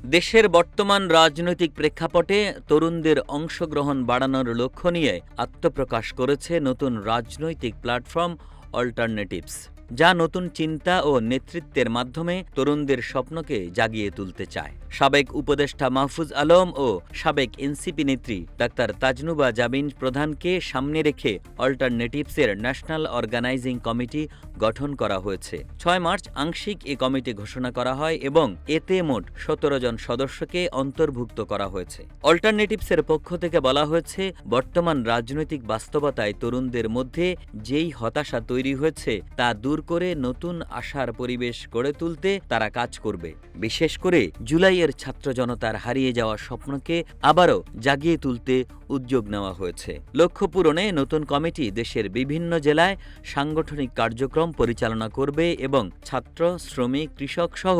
দেশের বর্তমান রাজনৈতিক প্রেক্ষাপটে তরুণদের অংশগ্রহণ বাড়ানোর লক্ষ্য নিয়ে আত্মপ্রকাশ করেছে নতুন রাজনৈতিক প্ল্যাটফর্ম অল্টারনেটিভস, যা নতুন চিন্তা ও নেতৃত্বের মাধ্যমে তরুণদের স্বপ্নকে জাগিয়ে তুলতে চায়। সাবেক উপদেষ্টা মাহফুজ আলম ও সাবেক এনসিপি নেত্রী ডাক্তার তাজনুবা জাবিন প্রধানকে সামনে রেখে অল্টারনেটিভসের ন্যাশনাল অর্গানাইজিং কমিটি গঠন করা হয়েছে। ৬ মার্চ আংশিক এ কমিটি ঘোষণা করা হয় এবং এতে মোট ১৭ জন সদস্যকে অন্তর্ভুক্ত করা হয়েছে। অল্টারনেটিভসের পক্ষ থেকে বলা হয়েছে, বর্তমান রাজনৈতিক বাস্তবতায় তরুণদের মধ্যে যেই হতাশা তৈরি হয়েছে তা দূর করে নতুন আশার পরিবেশ গড়ে তুলতে তারা কাজ করবে। বিশেষ করে জুলাইয়ের ছাত্র জনতার হারিয়ে যাওয়া স্বপ্নকে আবারও জাগিয়ে তুলতে উদ্যোগ নেওয়া হয়েছে। লক্ষ্য পূরণে নতুন কমিটি দেশের বিভিন্ন জেলায় সাংগঠনিক কার্যক্রম পরিচালনা করবে এবং ছাত্র, শ্রমিক, কৃষক সহ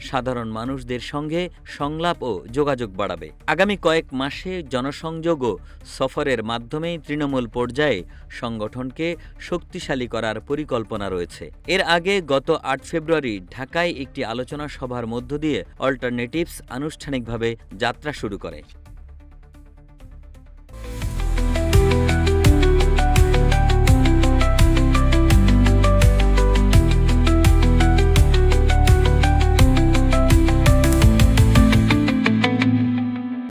সাধারণ মানুষদের সঙ্গে সংলাপ ও যোগাযোগ বাড়াবে। আগামী কয়েক মাসে জনসংযোগ ও সফরের মাধ্যমে তৃণমূল পর্যায়ে সংগঠনকে শক্তিশালী করার পরিকল্পনা রয়েছে। এর আগে গত ৮ ফেব্রুয়ারি ঢাকায় একটি আলোচনা সভার মধ্য দিয়ে অল্টারনেটিভস আনুষ্ঠানিকভাবে যাত্রা শুরু করে।